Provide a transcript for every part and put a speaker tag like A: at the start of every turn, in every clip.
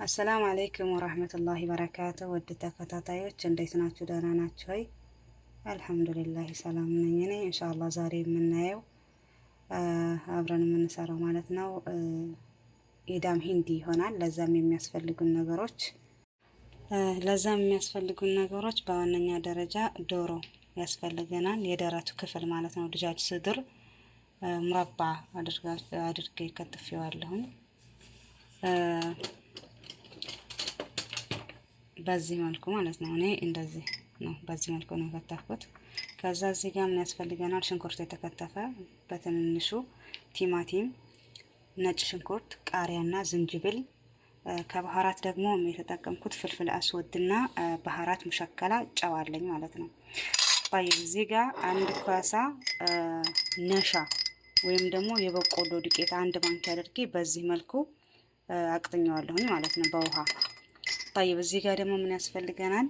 A: አሰላሙ አለይኩም ወራህመቱላሂ ወበረካቱሁ። ውድ ተከታታዮች እንዴት ናችሁ? ደህና ናችሁ ወይ? አልሐምዱሊላህ ሰላም ነኝ እኔ። ኢንሻአላህ ዛሬ የምናየው አብረን የምንሰራው ማለት ነው ኢዳም ሂንዲ ይሆናል። ለዛም የሚያስፈልጉን ነገሮች በዋነኛ ደረጃ ዶሮ ያስፈልገናል። የደረቱ ክፍል ማለት ነው። ድጃጅ ስድር ሙረባ አድርጌ ከትፌዋለሁ። በዚህ መልኩ ማለት ነው። እኔ እንደዚህ ነው፣ በዚህ መልኩ ነው ከተፍኩት። ከዛ እዚህ ጋር ምን ያስፈልገናል? ሽንኩርት የተከተፈ በትንንሹ፣ ቲማቲም፣ ነጭ ሽንኩርት፣ ቃሪያና ዝንጅብል። ከባህራት ደግሞ የተጠቀምኩት ፍልፍል አስወድና ባህራት ሙሸከላ ጨው አለኝ ማለት ነው። ባይ እዚህ ጋር አንድ ካሳ ነሻ ወይም ደግሞ የበቆሎ ዱቄት አንድ ማንኪያ አድርጌ በዚህ መልኩ አቅጥኛዋለሁኝ ማለት ነው በውሃ። طيب እዚህ ጋር ደግሞ ምን ያስፈልገናል?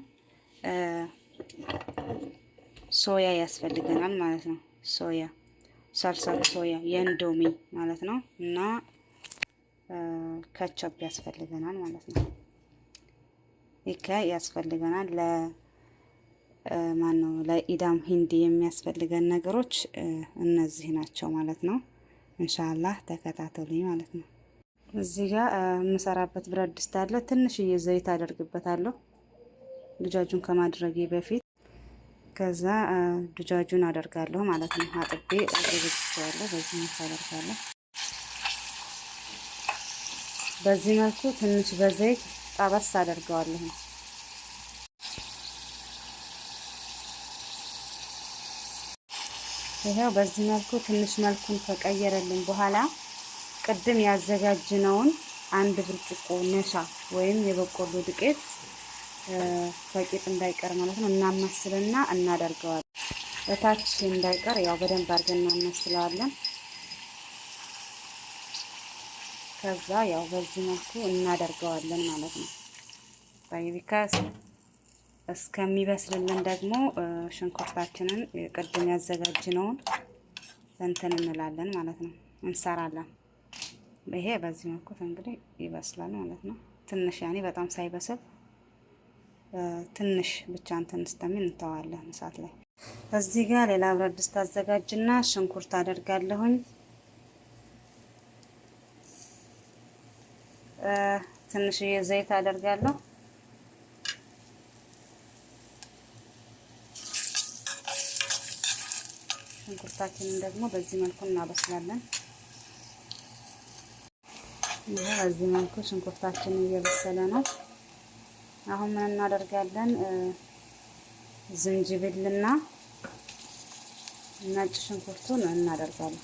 A: ሶያ ያስፈልገናል ማለት ነው። ሶያ ሳልሳ ሶያ የእንዶሚ ማለት ነው። እና ከቻፕ ያስፈልገናል ማለት ነው። ይሄ ያስፈልገናል ለኢዳም ሂንዲ የሚያስፈልገን ነገሮች እነዚህ ናቸው ማለት ነው። ኢንሻአላህ ተከታተሉኝ ማለት ነው። እዚህ ጋር የምሰራበት ብረት ድስት አለ። ትንሽዬ ዘይት አደርግበታለሁ ድጃጁን ከማድረጌ በፊት። ከዛ ድጃጁን አደርጋለሁ ማለት ነው። አጥቤ አዘጋጅቼዋለሁ። በዚህ መልኩ አደርጋለሁ። በዚህ መልኩ ትንሽ በዘይት ጣበስ አደርገዋለሁ። ይሄው በዚህ መልኩ ትንሽ መልኩን ከቀየረልን በኋላ ቅድም ያዘጋጅነውን አንድ ብርጭቆ ነሻ ወይም የበቆሎ ዱቄት ከቂጥ እንዳይቀር ማለት ነው እናማስልና እናደርገዋለን። እታች እንዳይቀር ያው በደንብ አድርገን እናማስለዋለን። ከዛ ያው በዚህ መልኩ እናደርገዋለን ማለት ነው። ባይቢካስ እስከሚበስልልን ደግሞ ሽንኩርታችንን ቅድም ያዘጋጅነውን እንትን እንላለን ማለት ነው፣ እንሰራለን። ይሄ በዚህ መልኩ እንግዲህ ይበስላል ማለት ነው። ትንሽ ያኔ በጣም ሳይበስል ትንሽ ብቻ እንትን እስከሚል እንተዋለን እሳት ላይ። እዚህ ጋር ሌላ ብረት ድስት አዘጋጅና ሽንኩርት አደርጋለሁኝ። ትንሽዬ ዘይት አደርጋለሁ። ሽንኩርታችንን ደግሞ በዚህ መልኩ እናበስላለን። በዚህ መልኩ ሽንኩርታችን እየበሰለ ነው። አሁን ምን እናደርጋለን? ዝንጅብልና ነጭ ሽንኩርቱን እናደርጋለን።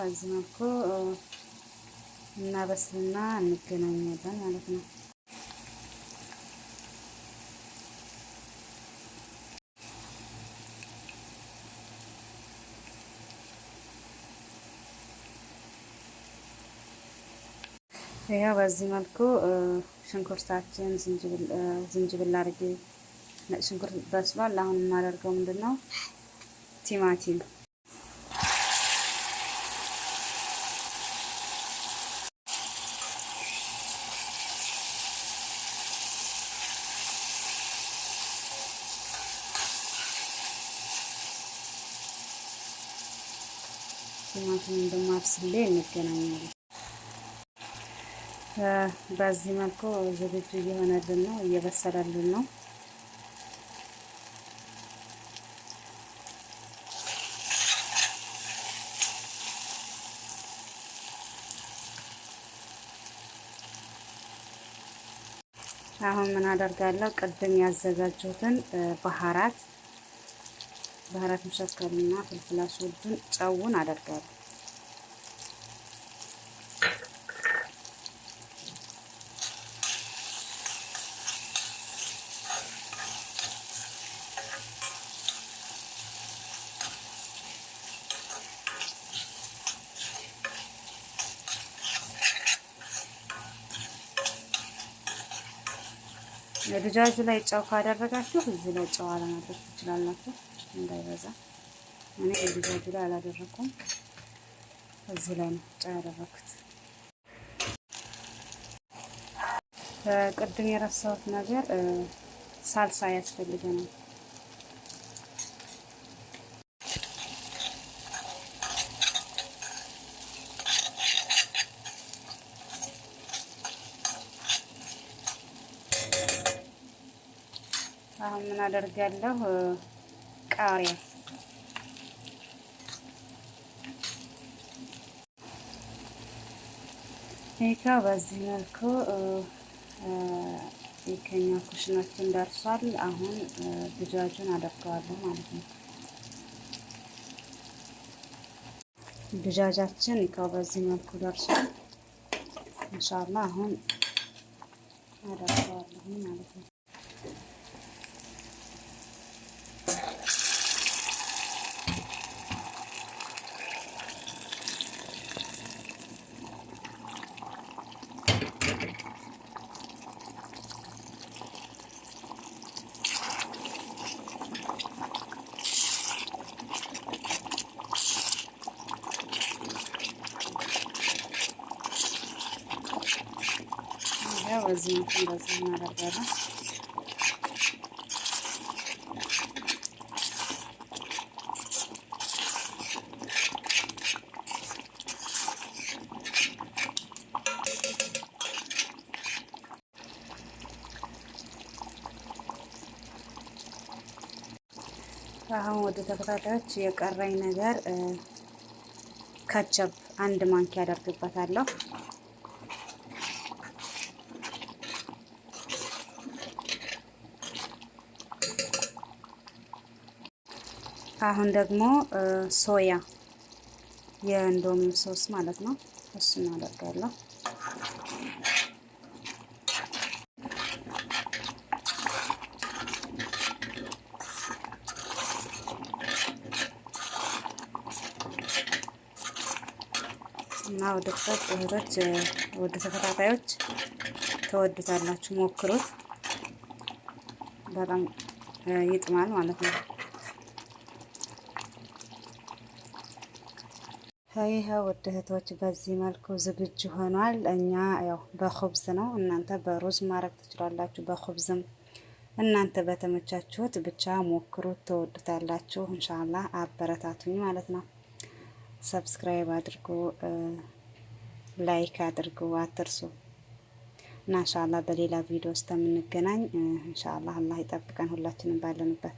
A: በዚህ መልኩ እናበስልና እንገናኛለን ማለት ነው። ያው በዚህ መልኩ ሽንኩርታችን ዝንጅብል አድርጌ ነጭ ሽንኩርት በስሏል። አሁን የማደርገው ምንድነው? ቲማቲም ቲማቲም እንደማብስሌ እንገናኛለን። በዚህ መልኩ ዝግጁ እየሆነልን ነው፣ እየበሰለልን ነው። አሁን ምን አደርጋለሁ? ቅድም ያዘጋጀሁትን ባህራት ሙሸከልና ፍልፍል አስወድን ጨውን አደርጋለሁ። ድጃጁ ላይ ጨው ካደረጋችሁ እዚህ ላይ ጨው አለማድረግ ትችላላችሁ እንዳይበዛ። እኔ ድጃጁ ላይ አላደረኩም፣ እዚህ ላይ ነው ጨው ያደረኩት። ቅድም የረሳሁት ነገር ሳልሳ ያስፈልገናል። አሁን ምን አደርጋለሁ? ቃሪያ ይካ በዚህ መልኩ የከኛ ኩሽናችን ደርሷል። አሁን ድጃጁን አደርገዋለሁ ማለት ነው። ድጃጃችን ይካው በዚህ መልኩ ደርሷል። ኢንሻአላህ አሁን አደርገዋለሁ ማለት ነው። በዚህ እንደዚህ እናደርጋለን። አሁን ወደ ተከታታዮች የቀረኝ ነገር ካቸፕ አንድ ማንኪያ አደርግበታለሁ። አሁን ደግሞ ሶያ የእንዶሚ ሶስ ማለት ነው፣ እሱን አደርጋለሁ። እና ወደ እህቶች ወደ ተከታታዮች ተወዱታላችሁ፣ ሞክሩት። በጣም ይጥማል ማለት ነው። ይሄ ውድ እህቶች በዚህ መልኩ ዝግጁ ሆኗል። እኛ ያው በኹብዝ ነው፣ እናንተ በሩዝ ማድረግ ትችላላችሁ። በኹብዝም እናንተ በተመቻችሁት ብቻ ሞክሩት፣ ተወዱታላችሁ። ኢንሻአላህ አበረታቱኝ ማለት ነው። ሰብስክራይብ አድርጉ፣ ላይክ አድርጉ አትርሱ። እና ኢንሻአላህ በሌላ ቪዲዮ ውስጥ የምንገናኝ ኢንሻአላህ አላህ ይጠብቀን ሁላችንም ባለንበት።